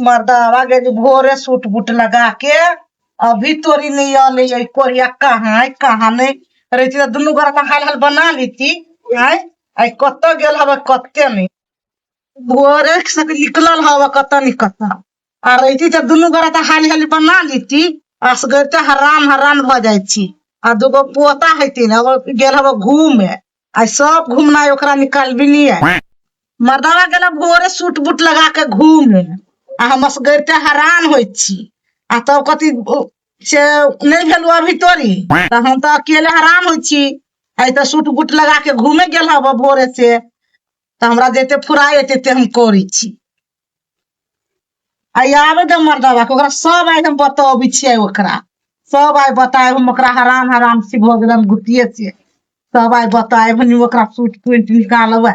मर्दावा के भोरे suit boot लगा के अभी तोरी नहीं आले कोरिया कहाँ नहीं रहती तो दुनू घर हाल हाल बना लेती आई कत गेल हवा कत्ते नहीं भोरे से निकलल हवा कत नहीं कत आ रहती तो दुनू घर हाल हाल बना लेती असगरते हराम हराम भ जाई आ दूगो पोता हेती ना गेल हवा घूमे आई सब घूमना ओकरा निकाल भी नहीं मर्दावा गेला भोरे सूट बूट लगा के घूमे आ हम असगरते हैरान होई छी आ तब कथी से नहीं भेलु अभी तोरी त हम तो अकेले हैरान होई छी आई त सूट बूट लगा के घूमे गेल हब भोरे से त हमरा जेते फुराए ते हम करी छी आई आवे दे मर्दावा के ओकरा सब आई हम बताबी छी ओकरा सब आई बताए हम ओकरा हराम हराम से भ गेलन गुटिए से सब आई बताए हम ओकरा सूट प्रिंट निकालबे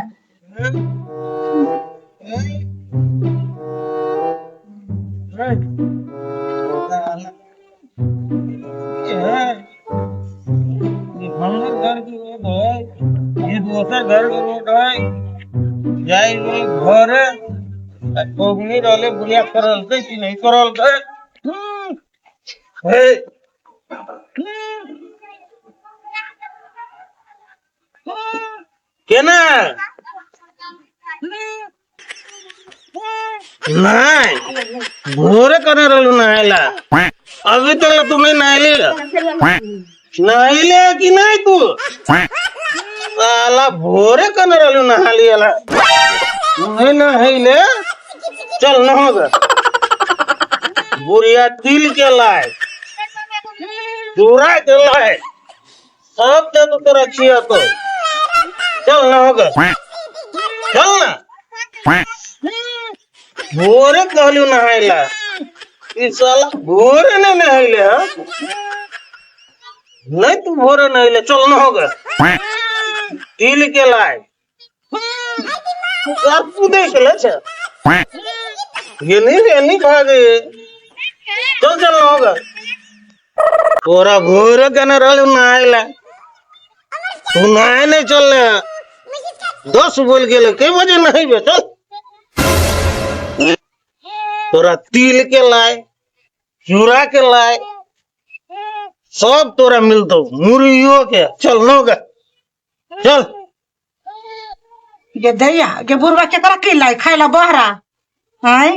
घर की रोड है ये दूसरा घर की रोड है जाई घर कोगनी रहले बुढ़िया करल के कि नहीं करल के हे केना नहीं भोरे करे रहलू नहायला अभी तक तुम नहीं नहाइले कि नहीं तू साला भोरे करे रहलू नहा लियाला नहीं नहाइले चल न होगा बुढ़िया तिल के लाए चूरा के लाए सब दे तो तेरा छिया तो चल न होगा चल ना भोरे कहलू नहाइला ई साला भोरे नहीं नहाइले हा नहीं तू भोरे नहाइले चल न होगा तिल के लाए सब तू देख ले छ ये नहीं भागे चल चल न होगा तोरा भोरे कहने रहलू नहाइला तू नहाए नहीं चल 10 बोल गेले कई बजे नहाइबे चल तोरा तिल के लाए चूरा के लाए सब तोरा मिलतो मुर्गियों के चल नोगा चल ये दैया के बुरबा केकरा के लाई खाइला बहरा हैं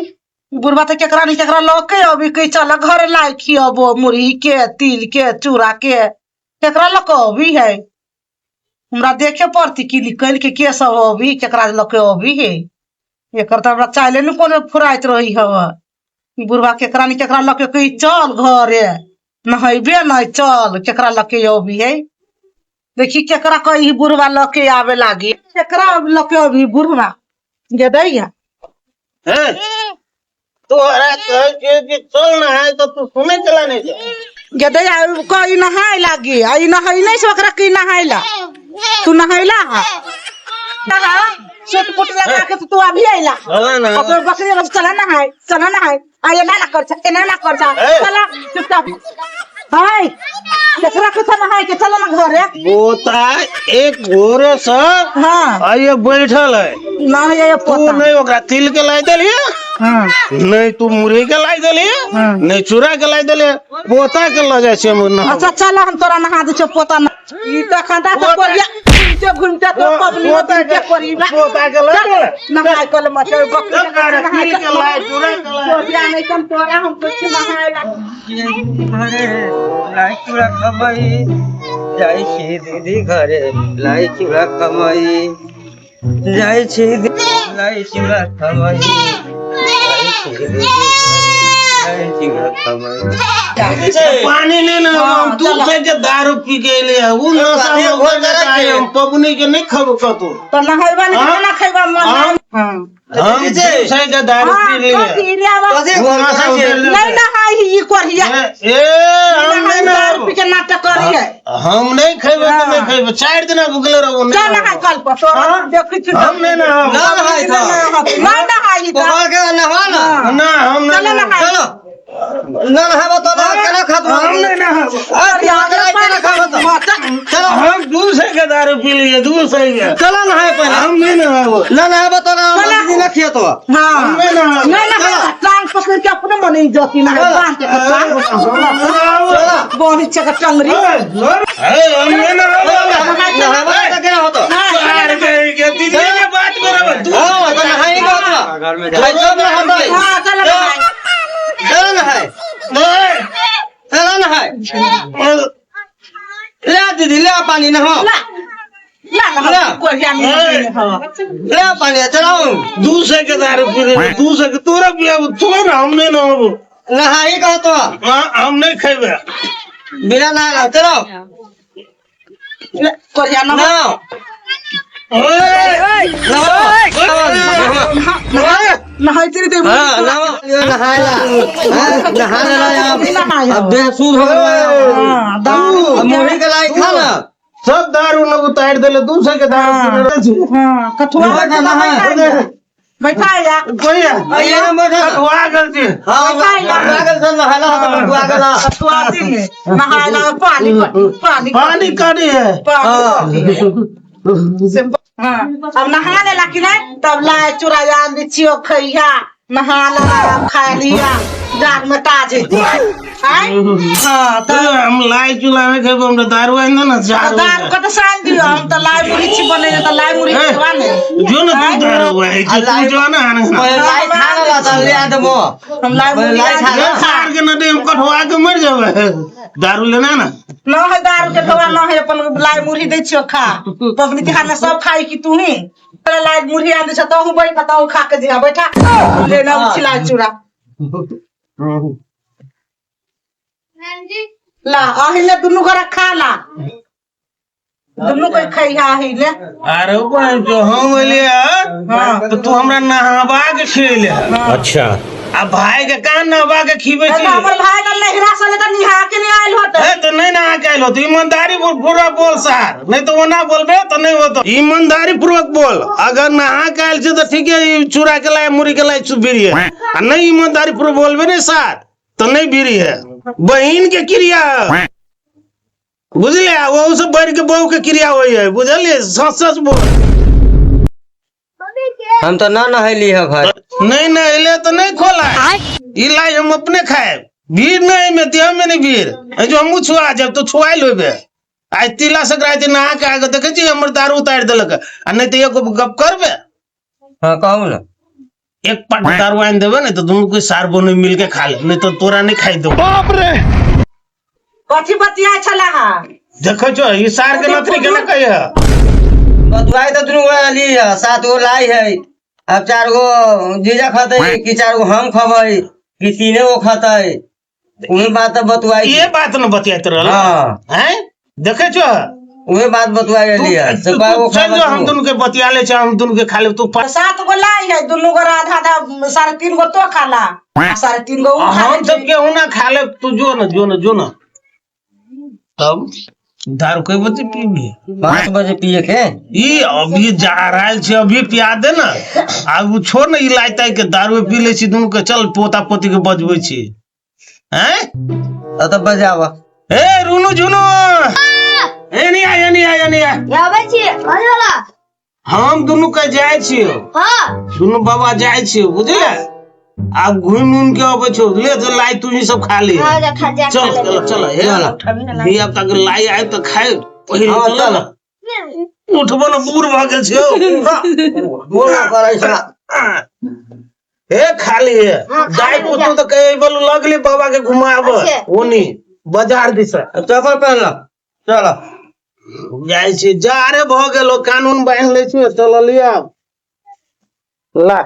बुरबा तो केकरा नहीं केकरा लके अभी कई चल घर लाई खियाबो मुर्गी के तिल के चूरा के केकरा लके अभी है हमरा देखे पड़ती कि निकल के सब अभी केकरा लके अभी है एकर त हमरा चाइले न कोनो फुराइत रही हवा बुढ़वा केकरा नहीं केकरा लके कई चल घरे नहैबे नहीं चल केकरा लके अभी है देखी केकरा कही बुढ़वा लके आवे लागी केकरा लके अभी बुढ़वा गे दैया हैं तोहरा कह के चल ना है तो तू सुने चला नहीं जा गे दैया कही नहाय लागी आई नहाई नहीं से ओकरा की नहाइला तू नहाइला हा सूट पुट लगा के तू अभी आइला चला ना ओकर बकरी रस चला ना है आये ना कर चला चुपचाप हाय केकरा के चला है के चला ना घरे पोता एक घोरे से हां आये बैठल है ना ये पोता तू नहीं ओकरा तिल के लाई देलिए हां नहीं तू मुर्गी के लाई देलिए नहीं चूरा के लाई देलिए पोता के लगे छे मुन्ना अच्छा चल हम तोरा नहा दे छ पोता ई त खांदा त कोरिया घूमते तो पबनी पोता के लाई नहाय कल मत बकरी तिल के लाई चूरा के लाई कोरिया नहीं कम तोरा हम कुछ नहायला घरे लाई चूड़ा कमाई जाई छी दीदी घरे लाई चूड़ा कमाई जाई छी लाई चूड़ा कमाई जाई छी दीदी लाई चूड़ा कमाई पानी नहीं ना हम तू के दारू पी के ले उ नशा में हो जाए हम पबनी के नहीं खब कतो तो नहायबा नहीं खाना खाइबा मन हाँ हम दूसरे के दारू पी लिए कथी वहाँ से उधर ले नहीं नहाई ही कोरिया ए हम नहीं ना दारू पी के नाटक करिए हम नहीं खेबे तो नहीं खेबे 4 दिन भूखले रहो क्या नहाई कल पर तो देखी छी हम नहीं ना ना नहाई था ना नहाई था पकड़ के नहा ना ना हम चलो नहीं नहाई चलो ना नहाबो तो ना केना खात हम नहीं ना केना खाबो तो चलो हम दूसरे के दारू पी लिए दूसरे के चलो नहाए पहले हम नहीं ना नहाबो तो ना दीदी ना खिया तो हाँ हम नहीं ना नहीं नहाई टांग पकड़ के अपने मन इज्जत ना बांध के टांग बोनी चक टंगरी हम नहीं ना नहाबो तो केना होतो यार के दीदी के बात करब तू हां तो नहाई को घर में जा सब नहाबो हाँ चलो नहाई चलो नहाए चलो नहाए ले दीदी ले पानी नहा ला ला कोरिया में हां ले पानी चलाओ दूसरे के दारू पी लिए दूसरे के तोरा पिया तू ना हम नहीं ना नहाई को तो हम नहीं खेबे बिना नहा चलो कोरिया ना ना नहाई तेरी दे नहाएला अब बेसुध हो गया मोही के लायक खा ना सब दारू लोग उतार देले दूसरे के दारू पी ले हां कठुआ बैठा या कोई ये ना बैठा कटवा गल छी हां पागल से नहाला तो पागल कठुआ दिन नहाना पानी पानी पानी काढ़ी है हाँ अब नहाने लगी ना तब लाए चुराया लिचियो खैया नहा ला खा लिया जाग में ताजे हाँ तो हम लाई चुला में खेबो हम दारू आइन ना चार दारू का तो साल दियो हम तो लाई मुड़ी छी बने तो लाई मुड़ी खवाने जो ना तू दारू है कि तू जो ना लाई खा ला तो ले आदमो हम लाई मुड़ी खार के नदी हम कठवा के मर जावे दारू लेना ना न है दारू के खवा न है अपन लाई मुड़ी दे छियो खा पबनी तिहार में सब खाई कि तू ही लाई मुड़ी आंदे छ तो हूं बैठा तो खा के दिया बैठा ले ना खिला चूड़ा ला अहिले दुनु घर खा ला दुनु कोई खैया अहिले अरे कोई जो हम लिया तो तू हमरा नहावा के खेले अच्छा अब भाई के कान नहावा के खीबे छी हमर भाई का लहरा साले का निहा के नहीं आइल होत ए तो नहीं नहा के आइल हो तो ईमानदारी पूरा बोल सार नहीं तो वो ना बोलबे तो नहीं होतो ईमानदारी पूर्वक बोल अगर नहा के आइल से तो ठीक है चुरा के लाए मुरी के लाए चुबीरी है और नहीं ईमानदारी पूर्वक बोलबे नहीं सार तो नहीं बीरी है बहन के क्रिया बुझलिए वो सब बढ़ के बहू के क्रिया होई है बुझलिए सच सच बोल हम तो ना नहली है भाई नहीं नहले तो नहीं खोला इलाई हम अपने खाए भीड़ नहीं में देह में नहीं भीड़ जो हम छुआ जब तो छुआ लेबे आज तिला संक्रांति नहा के आगे देखे छी हमर दारू उतार देलक आ नहीं तो एगो गप करबे हां कहू ना एक पट दारू आन देबे नहीं तो दोनों कोई सार बने मिल के खा ले नहीं तो तोरा नहीं खाई दो बाप रे कथि बतिया छला हा देखो छो ई सार के नथरी के ना कहे बतवाई तो दुनु वाली है 7 गो लाई है अब 4 गो जीजा खाते कि 4 गो हम खबै कि 3 गो खाते उही बात बतवाई ये बात न बतियात रहल हां हैं देखे छो उही बात बतवाई लिया से काय वो चल जो हम दोनों के बतिया ले छ हम दोनों के खा ले तू 7 गो लाई है दुनु घर आधा आधा 3.5 गो तो खाला 3.5 गो उ खा हम सब के ना खा ले तू जो ना तब दारू कई बजे पीबी 5 बजे पिए के ई अभी जा रहल छै अभी पिया दे ना आब छोड़ ना इलाय ताई के दारू पी ले छी दुनु के चल पोता पोती के बजबै छी हैं तो बजावा ए रुनु जुनु ए नहीं आ आबै छी अरे वाला हम दुनु के जाय छी हां दुनु बाबा जाय छी बुझले आप घूम उम के आबै छो ले तो लाई तू ही सब खा ले हां जा खा जा चल हे वाला ये अब तक लाई आए तो खाए पहिले चल उठबो न बूढ़ भ गेल छियो बोला करै छ ए खाली है दाई पुतू तो कहे बोल लगली बाबा के घुमाब ओनी बाजार दिशा चप्पल पहन लो चलो जाय छी जा रे भ गेलो कानून बांध ले छी चल लिया ला